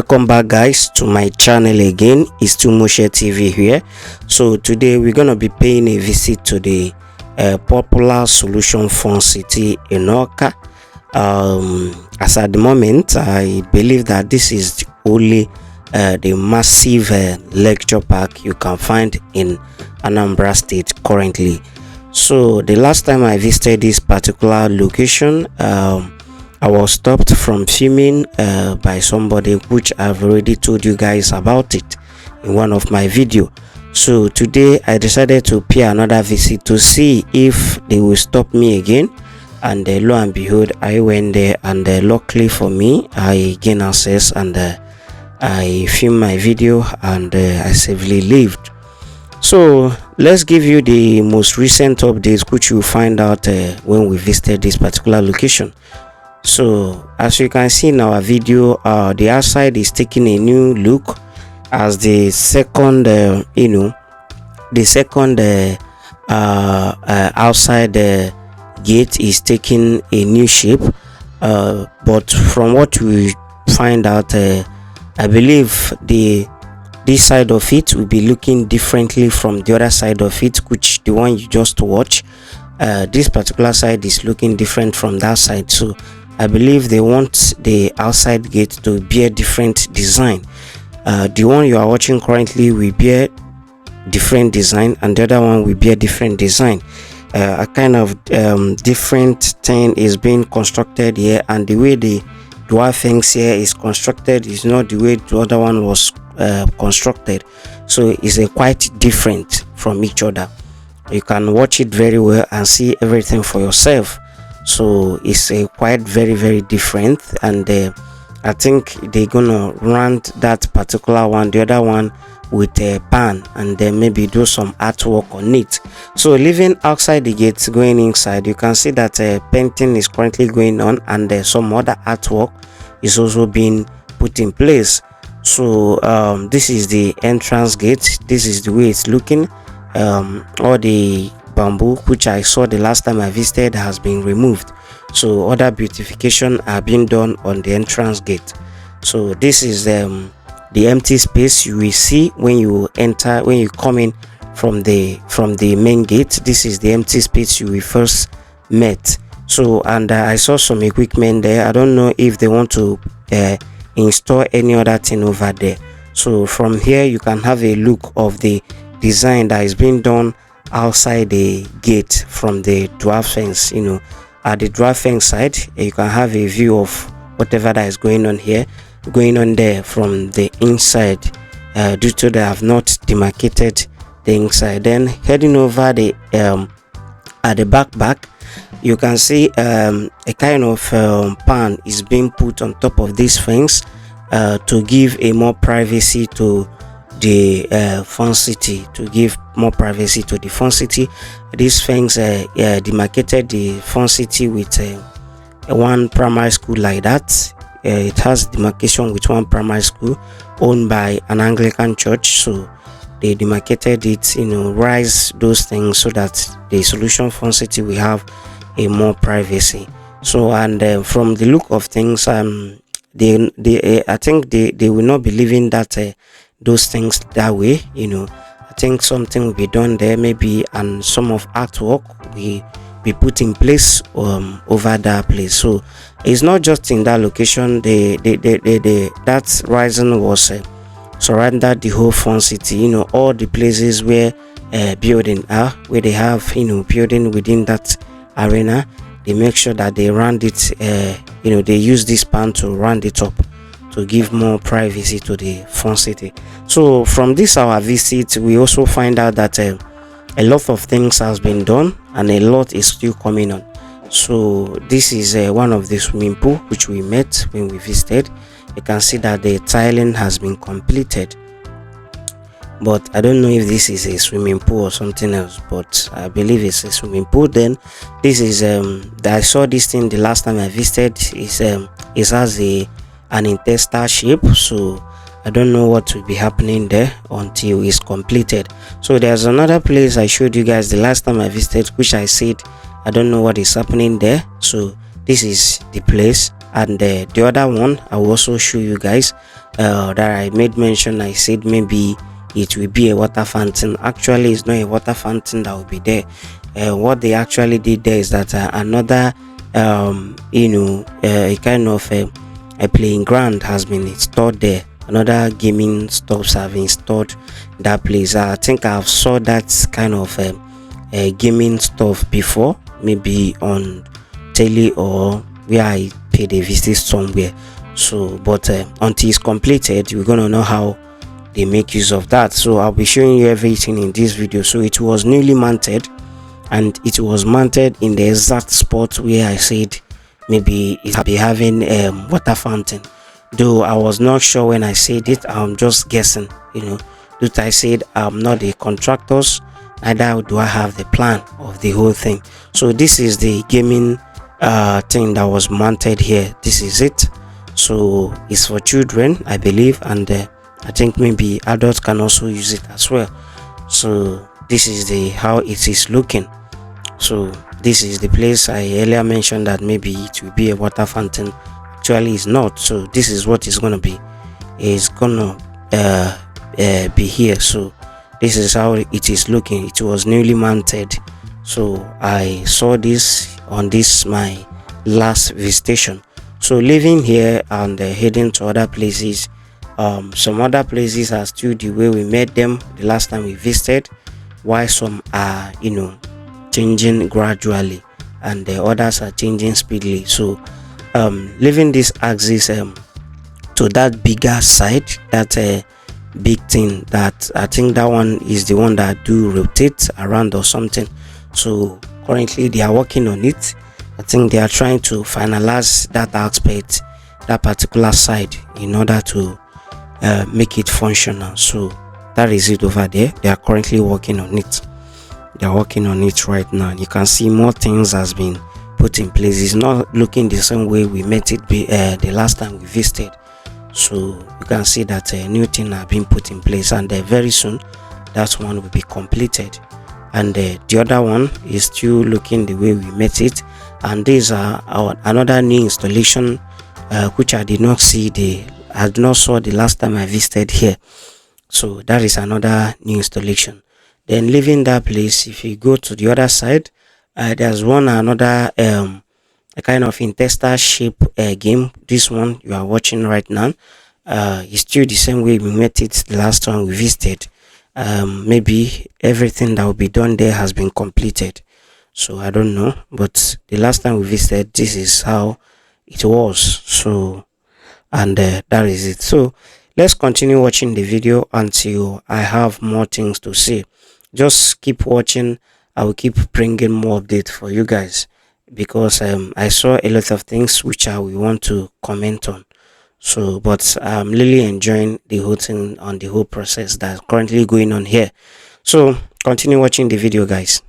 Welcome back guys to my channel again. It's still MOSHEH TV here. So today we're gonna be paying a visit to the popular solution fun city in Awka. As at the moment, I believe that this is the only the massive lecture park you can find in Anambra state currently. So the last time I visited this particular location, I was stopped from filming by somebody, which I've already told you guys about it in one of my video. So today I decided to pay another visit to see if they will stop me again, and lo and behold, I went there, and luckily for me, I gained access, and I filmed my video, and I safely lived. So let's give you the most recent updates, which you'll find out when we visited this particular location. So as you can see in our video, the outside is taking a new look, as the second outside gate is taking a new shape, but from what we find out, I believe this side of it will be looking differently from the other side of it, which the one you just watch. This particular side is looking different from that side, so I believe they want the outside gate to be a different design. The one you are watching currently will be a different design, and the other one will be a different design. A kind of different thing is being constructed here, and the way the dwarf things here is constructed is not the way the other one was constructed, so it's a quite different from each other. You can watch it very well and see everything for yourself. So it's a quite very different, and I think they're gonna run that particular one, the other one, with a pan, and then maybe do some artwork on it. So leaving outside the gate, going inside, you can see that painting is currently going on, and some other artwork is also being put in place. So this is the entrance gate. This is the way it's looking. All the bamboo which I saw the last time I visited has been removed, so other beautification are being done on the entrance gate. So this is the empty space you will see when you enter, when you come in from the main gate. This is the empty space you will first met. So, and I saw some equipment there. I don't know if they want to install any other thing over there. So from here you can have a look of the design that is being done outside the gate from the dwarf fence. At the dwarf fence side, you can have a view of whatever that is going on here, going on there from the inside, due to they have not demarcated the inside. Then heading over the at the back, you can see a kind of pan is being put on top of this fence to give a more privacy to the fun city, to give more privacy to the fun city. This fence demarcated the fun city with one primary school like that. It has demarcation with one primary school owned by an Anglican church, so they demarcated it, rise those things so that the solution fun city will have a more privacy. So, and from the look of things, I think they will not be leaving that those things that way. I think something will be done there, maybe, and some of artwork will be put in place over that place. So it's not just in that location. That rising was surrounded the whole fun city. All the places where building are, where they have building within that arena, they make sure that they round it. They use this pan to round it up to give more privacy to the fun city. So from this our visit, we also find out that a lot of things has been done, and a lot is still coming on. So this is one of the swimming pool which we met when we visited. You can see that the tiling has been completed, but I don't know if this is a swimming pool or something else, but I believe it's a swimming pool. Then this is I saw this thing the last time I visited. It has an intestine shape, so I don't know what will be happening there until it's completed. So there's another place I showed you guys the last time I visited, which I said I don't know what is happening there. So this is the place, and the other one I will also show you guys. that I made mention. I said maybe it will be a water fountain. Actually, it's not a water fountain that will be there. What they actually did there is that another a kind of a playing ground has been installed there. Another gaming stuffs have been installed in that place. I think I've saw that kind of gaming stuff before, maybe on telly or where I paid a visit somewhere. So but until it's completed, we're gonna know how they make use of that. So I'll be showing you everything in this video. So it was newly mounted, and it was mounted in the exact spot where I said maybe it'll be having water fountain. Though I was not sure when I said it, I'm just guessing, that I said I'm not the contractors, neither do I have the plan of the whole thing. So this is the gaming thing that was mounted here. This is it. So it's for children, I believe, and I think maybe adults can also use it as well. So this is the how it is looking. So this is the place I earlier mentioned that maybe it will be a water fountain. Actually it's not. So this is what it's gonna be. It's gonna be here. So this is how it is looking. It was newly mounted. So I saw this on this my last visitation. So leaving here and heading to other places. Some other places are still the way we met them the last time we visited, while some are changing gradually and the others are changing speedily. So leaving this axis to that bigger side, that big thing, that I think that one is the one that do rotate around or something. So currently they are working on it. I think they are trying to finalize that aspect, that particular side, in order to make it functional. So that is it over there. They are currently working on it. They are working on it right now. You can see more things has been put in place. It's not looking the same way we met it the last time we visited. So you can see that a new thing have been put in place, and very soon that one will be completed. And the other one is still looking the way we met it. And these are another new installation which I did not see I did not saw the last time I visited here. So that is another new installation. Then leaving that place, if you go to the other side, there's another a kind of intestine shape game. This one you are watching right now is still the same way we met it the last time we visited. Maybe everything that will be done there has been completed. So I don't know, but the last time we visited, this is how it was. So and that is it. So let's continue watching the video until I have more things to say. Just keep watching. I will keep bringing more updates for you guys, because I saw a lot of things which I will want to comment on. So but I'm really enjoying the whole thing, on the whole process that's currently going on here. So continue watching the video, guys.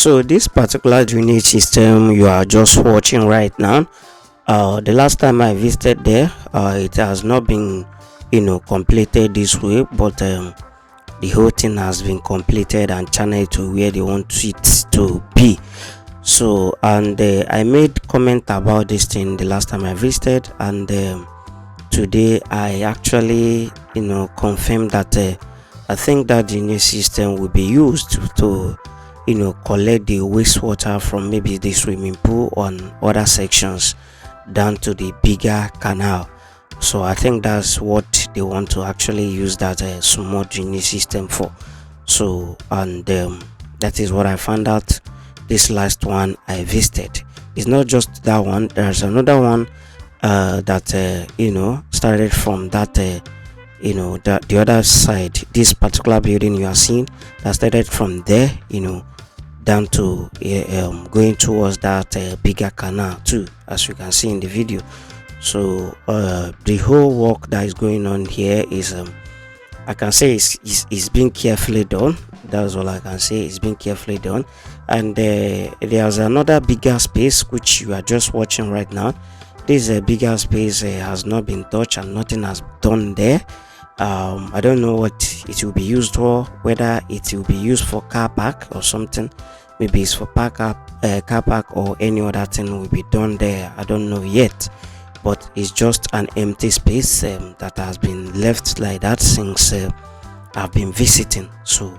So this particular drainage system you are just watching right now, the last time I visited there, it has not been completed this way, but the whole thing has been completed and channeled to where they want it to be. So, and I made comment about this thing the last time I visited, and today I actually confirmed that I think that the new system will be used to collect the wastewater from maybe the swimming pool on other sections down to the bigger canal. So I think that's what they want to actually use that small drainage system for. So, and that is what I found out this last one I visited. It's not just that one, there's another one that started from that the other side. This particular building you are seeing, that started from there down to going towards that bigger canal too, as you can see in the video. So the whole work that is going on here is I can say it's being carefully done. That's all I can say. It's being carefully done. And there's another bigger space which you are just watching right now. This bigger space has not been touched and nothing has done there. I don't know what it will be used for, whether it will be used for car park or something. Maybe it's for car park or any other thing will be done there. I don't know yet, but it's just an empty space that has been left like that since I've been visiting. So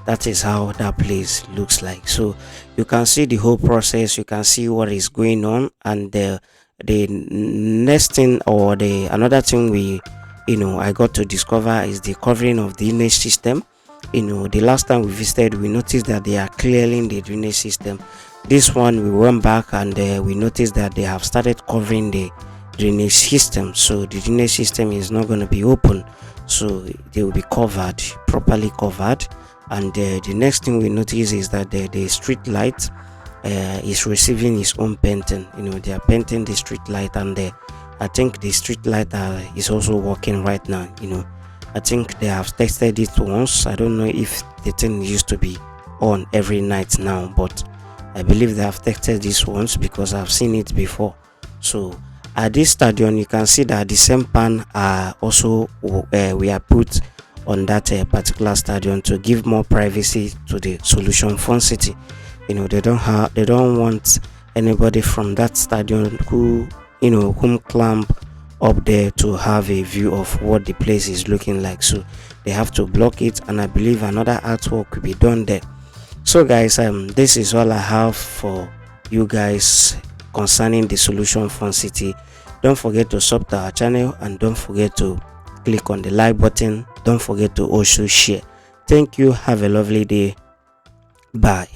that is how that place looks like. So you can see the whole process, you can see what is going on, and the next thing, or another thing we I got to discover is the covering of the drainage system. The last time we visited, we noticed that they are clearing the drainage system. This one we went back and we noticed that they have started covering the drainage system. So the drainage system is not going to be open, so they will be covered, properly covered. And the next thing we notice is that the street light is receiving its own painting. They are painting the street light, and I think the street light is also working right now. I think they have tested it once. I don't know if the thing used to be on every night now, but I believe they have tested this once because I've seen it before. So at this stadium, you can see that the same pan are also we are put on that particular stadium to give more privacy to the solution fund city. They don't want anybody from that stadium whom climb up there to have a view of what the place is looking like. So they have to block it, and I believe another artwork could be done there. So guys, this is all I have for you guys concerning the solution fund city. Don't forget to sub to our channel, and don't forget to click on the like button. Don't forget to also share. Thank you. Have a lovely day. Bye.